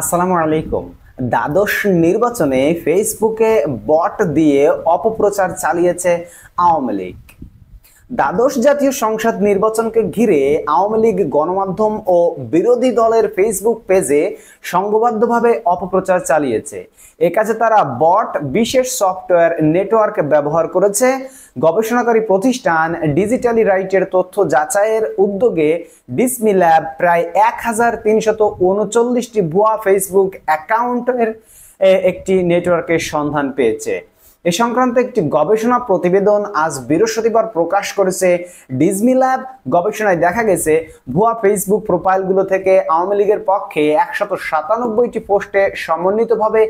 আসসালামু আলাইকুম। দ্বাদশ নির্বাচনে ফেসবুকে বট দিয়ে অপপ্রচার চালিয়েছে আওয়ামী লীগ। দ্বাদশ জাতীয় সংসদ নির্বাচনকে ঘিরে আওয়ামী লীগ গণমাধ্যম ও বিরোধী দলের ফেসবুক পেজে সংঘবদ্ধভাবে অপপ্রচার চালিয়েছে। এ কাজে তারা বট বিশেষ সফটওয়্যার নেটওয়ার্ক ব্যবহার করেছে। গবেষণাকারী প্রতিষ্ঠান ডিজিটালি রাইটের তথ্য যাচাইয়ের উদ্যোগে ডিসমি ল্যাব প্রায় 1339টি ভুয়া ফেসবুক অ্যাকাউন্টের একটি নেটওয়ার্কের সন্ধান পেয়েছে। এ সংক্রান্ত একটি গবেষণা প্রতিবেদন আজ বৃহস্পতিবার প্রকাশ করেছে ডিজনি ল্যাব। গবেষণায় দেখা গেছে ভুয়া ফেসবুক প্রোফাইলগুলো থেকে আওয়ামী লীগের পক্ষে 197টি পোস্টে সমন্বিতভাবে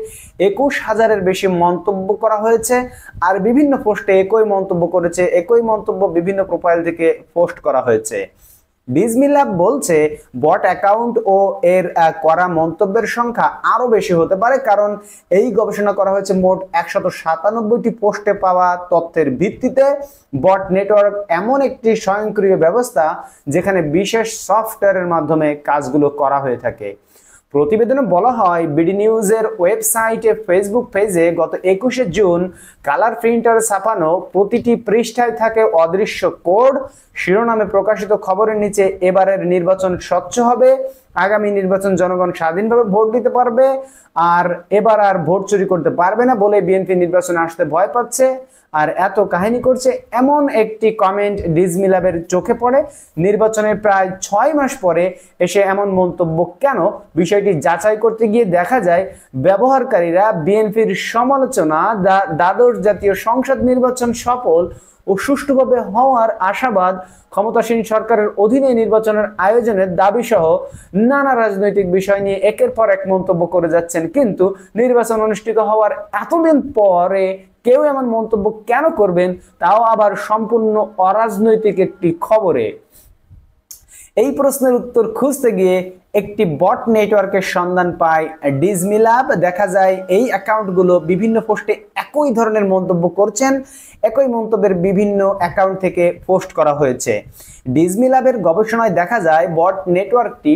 21,000-এর বেশি মন্তব্য করা হয়েছে। আর বিভিন্ন পোস্টে একই মন্তব্য বিভিন্ন প্রোফাইল থেকে পোস্ট করা হয়েছে। ডিজনি ল্যাব বলছে বট অ্যাকাউন্ট ও এর করা মন্তব্যের সংখ্যা আরো বেশি হতে পারে, কারণ এই গবেষণা করা হয়েছে মোট 197টি পোস্টে পাওয়া তথ্যের ভিত্তিতে। বট নেটওয়ার্ক এমন একটি স্বয়ংক্রিয় ব্যবস্থা যেখানে বিশেষ সফটওয়্যারের মাধ্যমে কাজগুলো করা হয়ে থাকে। প্রতিবেদনে বলা হয়, বিডি নিউজের ওয়েবসাইটে ফেসবুক পেজে গত 21শে জুন কালার প্রিন্টারে ছাপানো প্রতিটি পৃষ্ঠায় থাকে অদৃশ্য কোড। শিরোনামে প্রকাশিত খবরের নিচে এবারের নির্বাচন স্বচ্ছ হবে, আগামী নির্বাচন জনগণ স্বাধীনভাবে ভোট দিতে পারবে, আর এবার আর ভোট চুরি করতে পারবে না বলে বিএনপি নির্বাচনে আসতে ভয় পাচ্ছে আর এত কাহিনী করছে, এমন একটি কমেন্ট ডিজনি ল্যাবের চোখে পড়ে। নির্বাচনের প্রায় 6 মাস পরে এসে এমন মন্তব্য কেন, বিষয়টি যাচাই করতে গিয়ে দেখা যায় ব্যবহারকারীরা বিএনপির সমালোচনা, দ্বাদশ জাতীয় সংসদ নির্বাচন সফল ও সুষ্ঠুভাবে হওয়ার আশাবাদ, ক্ষমতাসীন সরকারের অধীনে নির্বাচনের আয়োজনের দাবি সহ নানা রাজনৈতিক বিষয় নিয়ে একের পর এক মন্তব্য করে যাচ্ছেন। কিন্তু নির্বাচন অনুষ্ঠিত হওয়ার এতদিন পরে কেউ এমন মন্তব্য কেন করবেন, তাও আবার সম্পূর্ণ অরাজনৈতিক একটি খবরে? এই প্রশ্নের উত্তর খুঁজতে গিয়ে একটি বট নেটওয়ার্কের সন্ধান পায় ডিজনি ল্যাব। দেখা যায় এই অ্যাকাউন্টগুলো বিভিন্ন পোস্টে একই ধরনের মন্তব্য করছেন, একই মন্তব্যের বিভিন্ন অ্যাকাউন্ট থেকে পোস্ট করা হয়েছে। ডিজনি ল্যাবের গবেষণায় দেখা যায় বট নেটওয়ার্কটি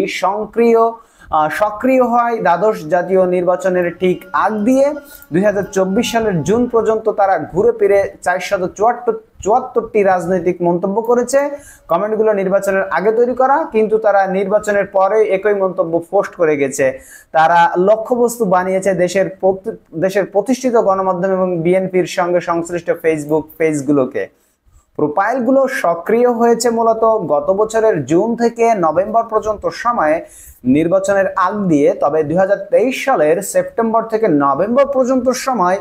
সক্রিয় হয় দ্বাদশ জাতীয় নির্বাচনের ঠিক আগ দিয়ে। 2024 সালের জুন পর্যন্ত তারা ঘুরে ফিরে 474টি রাজনৈতিক মন্তব্য করেছে। কমেন্টগুলো নির্বাচনের আগে তৈরি করা, কিন্তু তারা নির্বাচনের পরে একই মন্তব্য পোস্ট করে গেছে। তারা লক্ষ্যবস্তু বানিয়েছে দেশের প্রতিষ্ঠিত গণমাধ্যম এবং বিএনপির সঙ্গে সংশ্লিষ্ট ফেসবুক পেজগুলোকে। প্রোফাইলগুলো সক্রিয় হয়েছে মূলত গত বছরের জুন থেকে নভেম্বর পর্যন্ত সময়ে নির্বাচনের আগ দিয়ে। তবে 2023 সালের সেপ্টেম্বর থেকে নভেম্বর পর্যন্ত সময়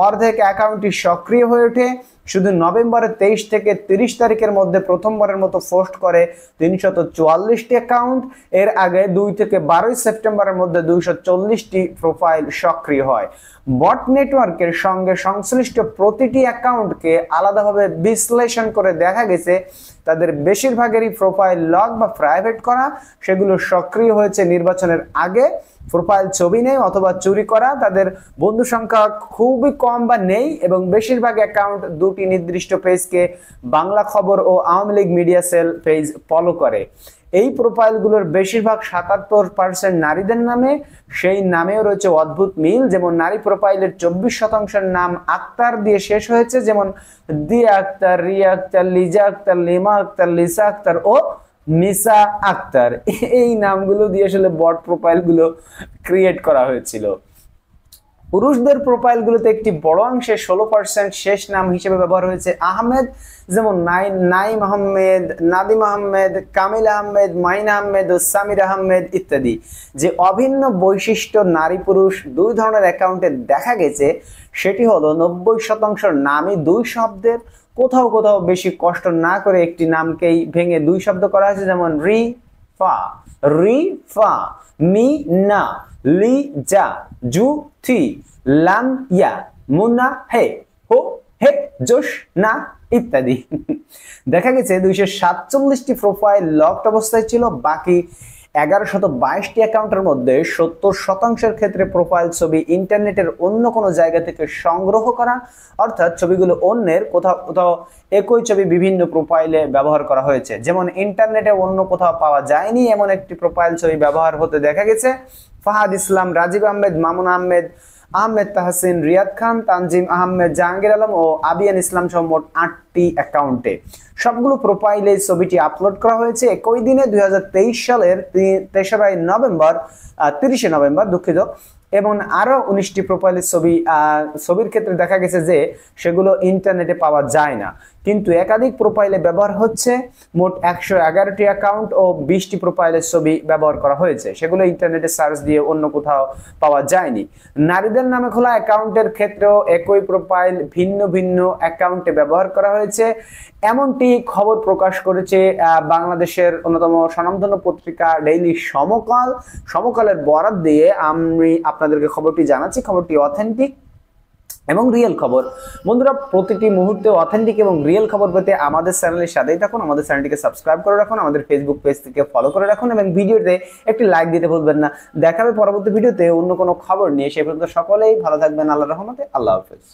অর্ধেক অ্যাকাউন্টটি সক্রিয় হয়ে ওঠে। শুধু নভেম্বরের 23 থেকে 30 তারিখের মধ্যে প্রথমবারের মতো পোস্ট করে 344টি অ্যাকাউন্ট। এর আগে 2 থেকে 12 সেপ্টেম্বরের মধ্যে 240টি প্রোফাইল সক্রিয় হয়। বট নেটওয়ার্কের সঙ্গে সংশ্লিষ্ট প্রতিটি অ্যাকাউন্টকে আলাদাভাবে বিশ্লেষণ করে দেখা গেছে তাদের বেশিরভাগেরই প্রোফাইল লক বা প্রাইভেট করা, সেগুলো সক্রিয় হয়েছে নির্বাচনের আগে। প্রোফাইল ছবি নেই অথবা চুরি করা, তাদের বন্ধু সংখ্যা খুবই কম বা নেই, এবং বেশিরভাগ অ্যাকাউন্ট দুটি নির্দিষ্ট পেজকে বাংলা খবর ও Awami League media cell page follow করে। এই প্রোফাইলগুলোর বেশিরভাগ 77% নারীদের নামে। সেই নামেও রয়েছে অদ্ভুত মিল, যেমন নারী প্রোফাইলের 24%-এর নাম আক্তার দিয়ে শেষ হয়েছে, যেমন দিয়া আক্তার, রিয়া আক্তার, লিজা আক্তার, লিমা আক্তার, লিসা আক্তার ও নিসা আক্তার। এই নামগুলো দিয়ে আসলে বট প্রোফাইলগুলো ক্রিয়েট করা হয়েছিল। পুরুষদের প্রোফাইলগুলোতে একটি বড় অংশে 16% শেষ নাম হিসেবে ব্যবহার হয়েছে আহমেদ, যেমন নাইম আহমেদ, নাদিম আহমেদ, কামিল আহমেদ, মাইন আহমেদ ও সামির আহমেদ ইত্যাদি। যে অভিন্ন বৈশিষ্ট্য নারী পুরুষ দুই ধরনের অ্যাকাউন্টে দেখা গেছে সেটি হলো 90% নামই দুই শব্দের। কোথাও কোথাও বেশি কষ্ট না করে একটি নামকেই ভেঙে দুই শব্দ করা হয়েছে, যেমন রি ফা, মি না, লি যা, জু থি, লাম ইয়া, মুন্না হে, হো হে, জোশ না ইত্যাদি। দেখা গেছে 247টি প্রোফাইল লকড অবস্থায় ছিল। বাকি 1122টি অ্যাকাউন্টের মধ্যে 70%-এর ক্ষেত্রে প্রোফাইল ছবি ইন্টারনেটের অন্য কোনো জায়গা থেকে সংগ্রহ করা, অর্থাৎ ছবিগুলো অন্যের, কোথাও কোথাও একই ছবি বিভিন্ন প্রোফাইলে ব্যবহার করা হয়েছে। যেমন ইন্টারনেটে অন্য কোথাও পাওয়া যায়নি এমন একটি প্রোফাইল ছবি ব্যবহার হতে দেখা গেছে। ফাহাদ ইসলাম, রাজীব আহমেদ, মামুন আহমেদ, আহমেদ তাহসিন, রিয়াদ খান, তানজিম আহমেদ, জাহাঙ্গীর আলম ও আবিয়ান ইসলাম সহ মোট 8টি অ্যাকাউন্টে সবগুলো প্রোফাইলে ছবিটি আপলোড করা হয়েছে একই দিনে 2023 সালের 30শে নভেম্বর দুঃখিত। এবং আরো 19টি প্রোফাইলের ছবির ক্ষেত্রে দেখা গেছে যে সেগুলো ইন্টারনেটে পাওয়া যায় না, কিন্তু একাধিক প্রোফাইলে ব্যবহার হচ্ছে। মোট 111টি অ্যাকাউন্ট ও 20টি প্রোফাইলের ছবি ব্যবহার করা হয়েছে, সেগুলো ইন্টারনেটে সার্চ দিয়ে অন্য কোথাও পাওয়া যায়নি। নারীদের নামে খোলা অ্যাকাউন্টের ক্ষেত্রেও একই প্রোফাইল ভিন্ন ভিন্ন অ্যাকাউন্টে ব্যবহার করা হয়েছে, এমনটি খবর প্রকাশ করেছে বাংলাদেশের অন্যতম স্বনামধন্য পত্রিকা ডেইলি সমকালের বরাত দিয়ে আমি আপনাদেরকে খবরটি জানাচ্ছি। খবরটি অথেন্টিক এবং রিয়েল খবর। বন্ধুরা, প্রতিটি মুহূর্তে অথেন্টিক এবং রিয়েল খবর পেতে আমাদের চ্যানেলের সাথেই থাকুন, আমাদের চ্যানেলটিকে সাবস্ক্রাইব করে রাখুন, আমাদের ফেসবুক পেজ থেকে ফলো করে রাখুন এবং ভিডিওতে একটি লাইক দিতে ভুলবেন না। দেখা হবে পরবর্তী ভিডিওতে অন্য কোনো খবর নিয়ে। সে পর্যন্ত সকলেই ভালো থাকবেন। আল্লাহর রহমতে। আল্লাহ হাফেজ।